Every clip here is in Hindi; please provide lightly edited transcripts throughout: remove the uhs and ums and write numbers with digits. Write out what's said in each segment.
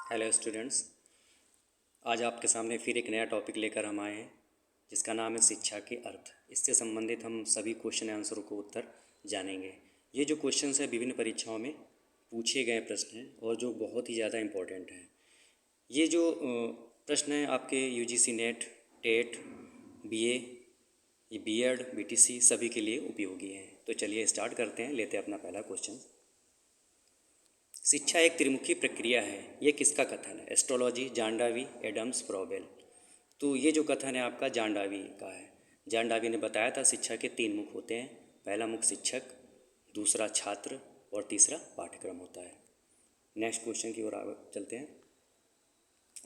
Hello students. आज आपके सामने फिर एक नया टॉपिक लेकर हम आए हैं जिसका नाम है शिक्षा के अर्थ। इससे संबंधित हम सभी क्वेश्चन आंसरों को उत्तर जानेंगे। ये जो क्वेश्चंस हैं विभिन्न परीक्षाओं में पूछे गए प्रश्न हैं और जो बहुत ही ज़्यादा इम्पोर्टेंट हैं। ये जो प्रश्न हैं आपके यूजीसी नेट, टेट, बीए, ये बीएड, बीटीसी सभी के लिए उपयोगी हैं। तो चलिए स्टार्ट करते हैं, लेते हैं अपना पहला क्वेश्चन। शिक्षा एक त्रिमुखी प्रक्रिया है, ये किसका कथन है? एस्ट्रोलॉजी, जॉन डावी, एडम्स, फ्रॉबेल। तो ये जो कथन है आपका जॉन डावी का है। जॉन डावी ने बताया था शिक्षा के 3 मुख होते हैं। पहला मुख शिक्षक, दूसरा छात्र और तीसरा पाठ्यक्रम होता है। नेक्स्ट क्वेश्चन की ओर आगे चलते हैं।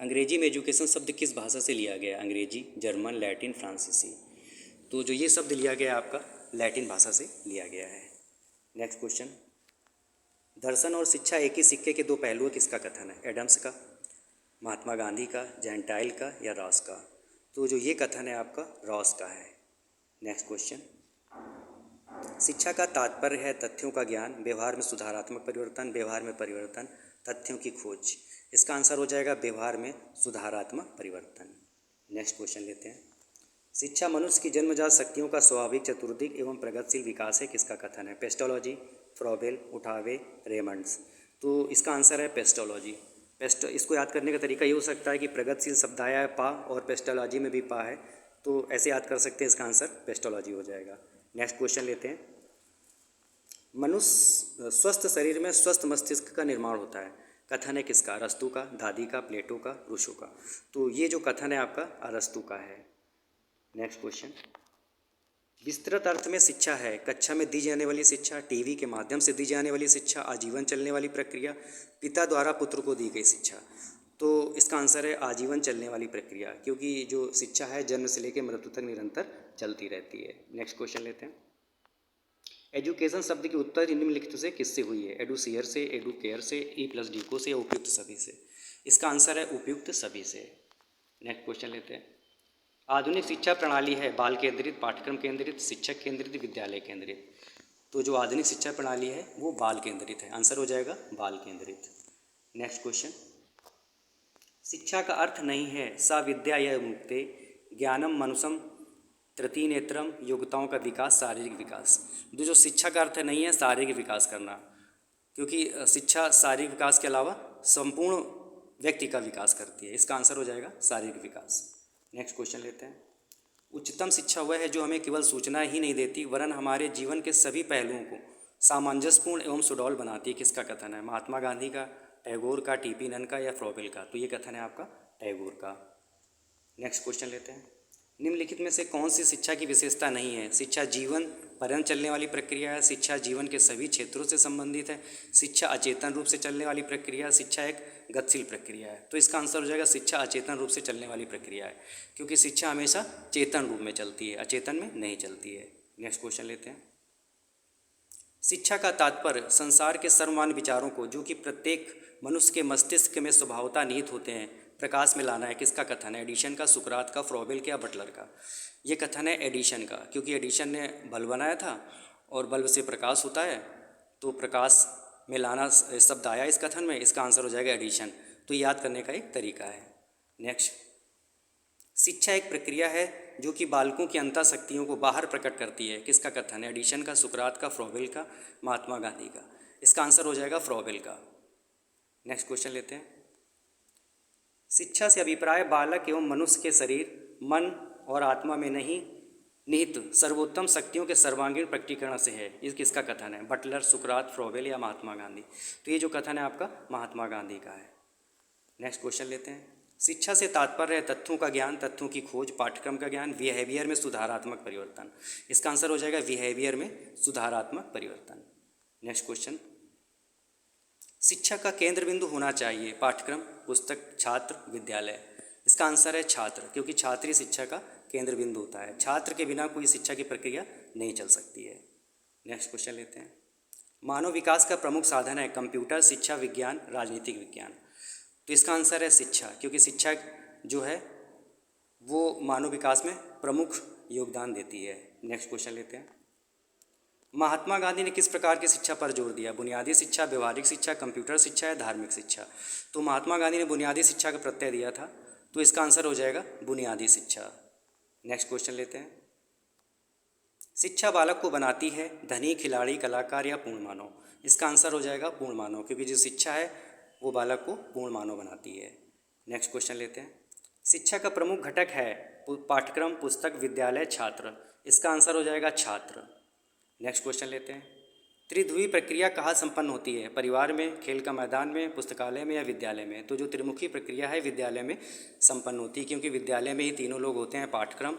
अंग्रेजी में एजुकेशन शब्द किस भाषा से लिया गया? अंग्रेजी, जर्मन, लैटिन, फ्रांसीसी। तो जो ये शब्द लिया गया आपका लैटिन भाषा से लिया गया है। Next question. दर्शन और शिक्षा एक ही सिक्के के 2 पहलू, किसका कथन है? एडम्स का, महात्मा गांधी का, जैंटाइल का या रॉस का? तो जो ये कथन है आपका रॉस का है। Next question. शिक्षा का तात्पर्य है तथ्यों का ज्ञान, व्यवहार में सुधारात्मक परिवर्तन, व्यवहार में परिवर्तन, तथ्यों की खोज। इसका आंसर हो जाएगा व्यवहार में सुधारात्मक परिवर्तन। नेक्स्ट क्वेश्चन लेते हैं। शिक्षा मनुष्य की जन्मजात शक्तियों का स्वाभाविक, चतुर्दिक एवं प्रगतिशील विकास है, किसका कथन है? पेस्टोलॉजी, फ्रॉबेल, उठावे, रेमंड्स। तो इसका आंसर है पेस्टोलॉजी। इसको याद करने का तरीका ये हो सकता है कि प्रगतिशील शब्द आया है पा और पेस्टोलॉजी में भी पा है, तो ऐसे याद कर सकते हैं। इसका आंसर पेस्टोलॉजी हो जाएगा। नेक्स्ट क्वेश्चन लेते हैं। मनुष्य स्वस्थ शरीर में स्वस्थ मस्तिष्क का निर्माण होता है, कथन है किसका? अरस्तू का, दादी का, प्लेटो का, रूसो का। तो ये जो कथन है आपका अरस्तू का है। Next question. विस्तृत अर्थ में शिक्षा है कक्षा में दी जाने वाली शिक्षा, टीवी के माध्यम से दी जाने वाली शिक्षा, आजीवन चलने वाली प्रक्रिया, पिता द्वारा पुत्र को दी गई शिक्षा। तो इसका आंसर है आजीवन चलने वाली प्रक्रिया, क्योंकि जो शिक्षा है जन्म से लेकर मृत्यु तक निरंतर चलती रहती है। नेक्स्ट क्वेश्चन लेते हैं। एजुकेशन शब्द की उत्तर निम्नलिखित से किससे हुई है? एडुसियर से, एडुकेयर से, ई+डी को से या उपयुक्त सभी से? इसका आंसर है उपयुक्त सभी से। नेक्स्ट क्वेश्चन लेते हैं। आधुनिक शिक्षा प्रणाली है बाल केंद्रित, पाठ्यक्रम केंद्रित, शिक्षक केंद्रित, विद्यालय केंद्रित। तो जो आधुनिक शिक्षा प्रणाली है वो बाल केंद्रित है। आंसर हो जाएगा बाल केंद्रित। Next question. शिक्षा का अर्थ नहीं है सा विद्या या मुक्ते, ज्ञानम मनुषम, तृतीय नेत्रम, योग्यताओं का विकास, शारीरिक विकास। जो शिक्षा का अर्थ नहीं है शारीरिक विकास करना, क्योंकि शिक्षा शारीरिक विकास के अलावा संपूर्ण व्यक्ति का विकास करती है। इसका आंसर हो जाएगा शारीरिक विकास। नेक्स्ट क्वेश्चन लेते हैं। उच्चतम शिक्षा वह है जो हमें केवल सूचना ही नहीं देती वरन हमारे जीवन के सभी पहलुओं को सामंजस्यपूर्ण एवं सुडौल बनाती है, किसका कथन है? महात्मा गांधी का, टैगोर का, टीपी नन का या फ्रॉबेल का? तो ये कथन है आपका टैगोर का। नेक्स्ट क्वेश्चन लेते हैं। निम्नलिखित में से कौन सी शिक्षा की विशेषता नहीं है? शिक्षा जीवन पर्यंत चलने वाली प्रक्रिया है, शिक्षा जीवन के सभी क्षेत्रों से संबंधित है, शिक्षा अचेतन रूप से चलने वाली प्रक्रिया है, शिक्षा एक गतिशील प्रक्रिया है। तो इसका आंसर हो जाएगा शिक्षा अचेतन रूप से चलने वाली प्रक्रिया है, क्योंकि शिक्षा हमेशा चेतन रूप में चलती है, अचेतन में नहीं चलती है। नेक्स्ट क्वेश्चन लेते हैं। शिक्षा का तात्पर्य संसार के सर्वमान्य विचारों को जो कि प्रत्येक मनुष्य के मस्तिष्क में स्वभावता निहित होते हैं प्रकाश में लाना है, किसका कथन है? एडिशन का, सुकरात का, फ्रॉबेल का या बटलर का? ये कथन है एडिशन का, क्योंकि एडिशन ने बल्ब बनाया था और बल्ब से प्रकाश होता है, तो प्रकाश में लाना शब्द आया इस कथन में। इसका आंसर हो जाएगा एडिशन। तो याद करने का एक तरीका है। नेक्स्ट। शिक्षा एक प्रक्रिया है जो कि बालकों की अंतः शक्तियों को बाहर प्रकट करती है, किसका कथन है? एडिशन का, सुकरात का, फ्रॉबेल का, महात्मा गांधी का? इसका आंसर हो जाएगा फ्रॉबेल का। नेक्स्ट क्वेश्चन लेते हैं। शिक्षा से अभिप्राय बालक एवं मनुष्य के शरीर, मन और आत्मा में नहीं निहित सर्वोत्तम शक्तियों के सर्वांगीण प्रकटीकरण से है, ये किसका कथन है? बटलर, सुकरात, फ्रॉबेल या महात्मा गांधी? तो ये जो कथन है आपका महात्मा गांधी का है। नेक्स्ट क्वेश्चन लेते हैं। शिक्षा से तात्पर्य है तथ्यों का ज्ञान, तथ्यों की खोज, पाठ्यक्रम का ज्ञान, बिहेवियर में सुधारात्मक परिवर्तन। इसका आंसर हो जाएगा बिहेवियर में सुधारात्मक परिवर्तन। Next question. शिक्षा का केंद्र बिंदु होना चाहिए, पाठ्यक्रम, पुस्तक, छात्र, विद्यालय? इसका आंसर है छात्र, क्योंकि छात्र ही शिक्षा का केंद्र बिंदु होता है। छात्र के बिना कोई शिक्षा की प्रक्रिया नहीं चल सकती है। नेक्स्ट क्वेश्चन लेते हैं। मानव विकास का प्रमुख साधन है कंप्यूटर, शिक्षा विज्ञान, राजनीतिक विज्ञान? तो इसका आंसर है शिक्षा, क्योंकि शिक्षा जो है वो मानव विकास में प्रमुख योगदान देती है। नेक्स्ट क्वेश्चन लेते हैं। महात्मा गांधी ने किस प्रकार की शिक्षा पर जोर दिया? बुनियादी शिक्षा, व्यवहारिक शिक्षा, कंप्यूटर शिक्षा या धार्मिक शिक्षा? तो महात्मा गांधी ने बुनियादी शिक्षा का प्रत्यय दिया था, तो इसका आंसर हो जाएगा बुनियादी शिक्षा। नेक्स्ट क्वेश्चन लेते हैं। शिक्षा बालक को बनाती है धनी, खिलाड़ी, कलाकार या पूर्ण मानव? इसका आंसर हो जाएगा पूर्ण मानव, क्योंकि जो शिक्षा है वो बालक को पूर्ण मानव बनाती है। नेक्स्ट क्वेश्चन लेते हैं। शिक्षा का प्रमुख घटक है पाठ्यक्रम, पुस्तक, विद्यालय, छात्र? इसका आंसर हो जाएगा छात्र। नेक्स्ट क्वेश्चन लेते हैं। त्रिध्रुवी प्रक्रिया कहाँ संपन्न होती है? परिवार में, खेल का मैदान में, पुस्तकालय में या विद्यालय में? तो जो त्रिमुखी प्रक्रिया है विद्यालय में संपन्न होती है, क्योंकि विद्यालय में ही तीनों लोग होते हैं, पाठ्यक्रम,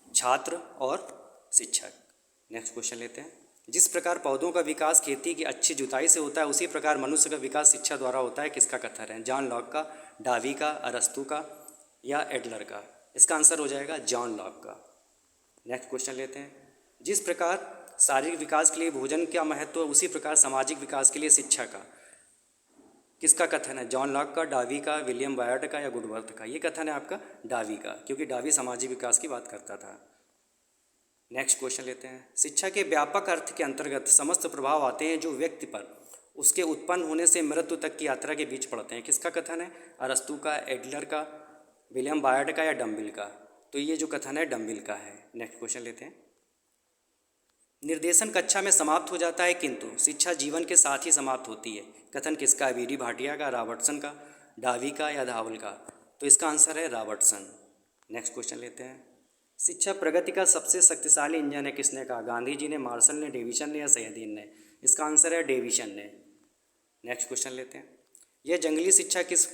छात्र और शिक्षक। नेक्स्ट क्वेश्चन लेते हैं। जिस प्रकार पौधों का विकास खेती की अच्छी जुताई से होता है, उसी प्रकार मनुष्य का विकास शिक्षा द्वारा होता है। किसका कथन है? जॉन लॉक का, डावी का, अरस्तू का या एडलर का? इसका आंसर हो जाएगा जॉन लॉक का। नेक्स्ट क्वेश्चन लेते हैं। जिस प्रकार शारीरिक विकास के लिए भोजन का महत्व है, उसी प्रकार सामाजिक विकास के लिए शिक्षा का? किसका कथन है? जॉन लॉक का, डावी का, विलियम बायर्ड का या गुडवर्थ का? ये कथन है आपका डावी का, क्योंकि डावी सामाजिक विकास की बात करता था। नेक्स्ट क्वेश्चन लेते हैं। शिक्षा के व्यापक अर्थ के अंतर्गत समस्त प्रभाव आते हैं जो व्यक्ति पर उसके उत्पन्न होने से मृत्यु तक की यात्रा के बीच पड़ते हैं। किसका कथन है? अरस्तू का, एडलर का, विलियम बायर्ड का या डम्बिल का? तो ये जो कथन है डम्बिल का है। नेक्स्ट क्वेश्चन लेते हैं। निर्देशन कक्षा में समाप्त हो जाता है, किंतु शिक्षा जीवन के साथ ही समाप्त होती है। कथन किसका है? वीडी भाटिया का, रॉबर्टसन का, डावी का या धावल का? तो इसका आंसर है रॉबर्टसन। नेक्स्ट क्वेश्चन लेते हैं। शिक्षा प्रगति का सबसे शक्तिशाली इंजन है, किसने कहा? गांधी जी ने, मार्शल ने, डेविसन ने या सैयदीन ने? इसका आंसर है डेविसन ने। नेक्स्ट क्वेश्चन लेते हैं। यह जंगली शिक्षा किस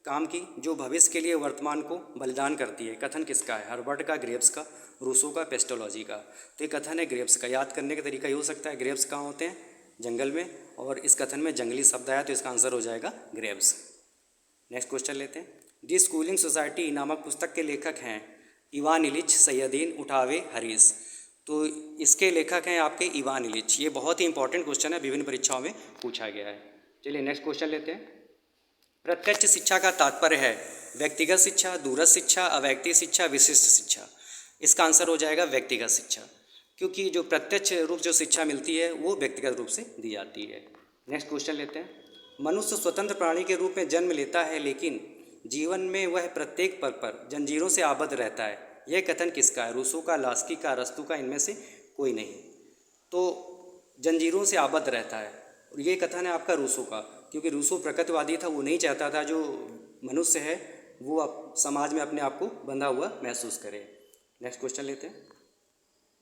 काम की जो भविष्य के लिए वर्तमान को बलिदान करती है? कथन किसका है? हर्बर्ट का, ग्रेव्स का, रूसो का, पेस्टोलॉजी का? तो ये कथन है ग्रेव्स का। याद करने का तरीका ये हो सकता है, ग्रेव्स कहाँ होते हैं? जंगल में, और इस कथन में जंगली शब्द आया, तो इसका आंसर हो जाएगा ग्रेव्स। नेक्स्ट क्वेश्चन लेते हैं। दी स्कूलिंग सोसाइटी नामक पुस्तक के लेखक हैं इवान इलिच, सैयदीन, उठावे, हरीस? तो इसके लेखक हैं आपके इवान इलिच। ये बहुत ही इंपॉर्टेंट क्वेश्चन है, विभिन्न परीक्षाओं में पूछा गया है। चलिए नेक्स्ट क्वेश्चन लेते हैं। प्रत्यक्ष शिक्षा का तात्पर्य है व्यक्तिगत शिक्षा, दूरस्थ शिक्षा, अवैयक्तिक शिक्षा, विशिष्ट शिक्षा? इसका आंसर हो जाएगा व्यक्तिगत शिक्षा, क्योंकि जो प्रत्यक्ष रूप जो शिक्षा मिलती है वो व्यक्तिगत रूप से दी जाती है। नेक्स्ट क्वेश्चन लेते हैं। मनुष्य स्वतंत्र प्राणी के रूप में जन्म लेता है, लेकिन जीवन में वह प्रत्येक पल पर जंजीरों से आबद्ध रहता है। यह कथन किसका है? रूसो का, लास्की का, अरस्तू का? इनमें से कोई नहीं। तो जंजीरों से आबद्ध रहता है, और ये कथन है आपका रूसो का, क्योंकि रूसो प्रकृतिवादी था। वो नहीं चाहता था जो मनुष्य है वो समाज में अपने आप को बंधा हुआ महसूस करे। नेक्स्ट क्वेश्चन लेते हैं।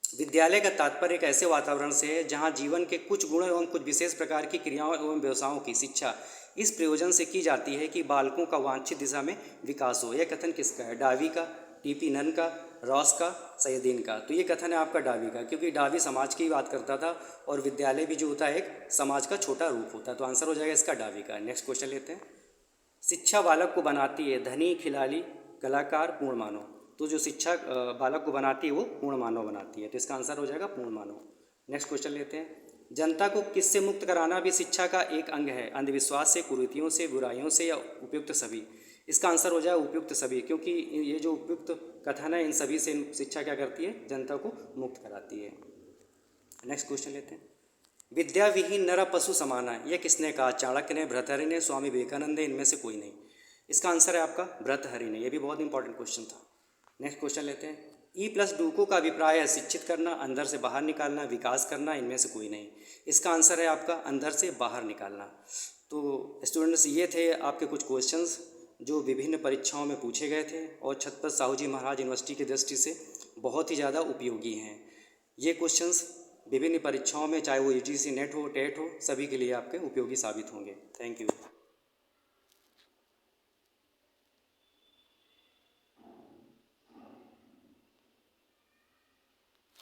विद्यालय का तात्पर्य एक ऐसे वातावरण से है जहाँ जीवन के कुछ गुणों एवं कुछ विशेष प्रकार की क्रियाओं एवं व्यवसायों की शिक्षा इस प्रयोजन से की जाती है कि बालकों का वांछित दिशा में विकास हो। यह कथन किसका है? डावी का, टीपी नन का, रॉस का, सैयदीन का? तो ये कथन है आपका डावी का, क्योंकि डावी समाज की बात करता था, और विद्यालय भी जो होता है एक समाज का छोटा रूप होता है। तो आंसर हो जाएगा इसका डावी का। नेक्स्ट क्वेश्चन लेते हैं। शिक्षा बालक को बनाती है धनी, खिलाड़ी, कलाकार, पूर्ण मानव? तो जो शिक्षा बालक को बनाती है वो पूर्ण मानव बनाती है, तो इसका आंसर हो जाएगा पूर्ण मानव। नेक्स्ट क्वेश्चन लेते हैं। जनता को किससे मुक्त कराना भी शिक्षा का एक अंग है? अंधविश्वास से, कुरीतियों से, बुराइयों से या उपयुक्त सभी? इसका आंसर हो जाएगा उपयुक्त सभी, क्योंकि ये जो उपयुक्त कथन है इन सभी से शिक्षा क्या करती है? जनता को मुक्त कराती है। नेक्स्ट क्वेश्चन लेते हैं। विद्या विहीन नर पशु समान है, यह किसने कहा? चाणक्य ने, भर्तृहरि ने, स्वामी विवेकानंद ने? इनमें से कोई नहीं। इसका आंसर है आपका भर्तृहरि ने। यह भी बहुत इंपॉर्टेंट क्वेश्चन था। नेक्स्ट क्वेश्चन लेते हैं। E+डूको का अभिप्राय है शिक्षित करना, अंदर से बाहर निकालना, विकास करना? इनमें से कोई नहीं। इसका आंसर है आपका अंदर से बाहर निकालना। तो स्टूडेंट्स, ये थे आपके कुछ क्वेश्चंस जो विभिन्न परीक्षाओं में पूछे गए थे, और छत्रपति साहू जी महाराज यूनिवर्सिटी की दृष्टि से बहुत ही ज़्यादा उपयोगी हैं। ये क्वेश्चंस विभिन्न परीक्षाओं में, चाहे वो UGC नेट हो, टेट हो, सभी के लिए आपके उपयोगी साबित होंगे। Thank you.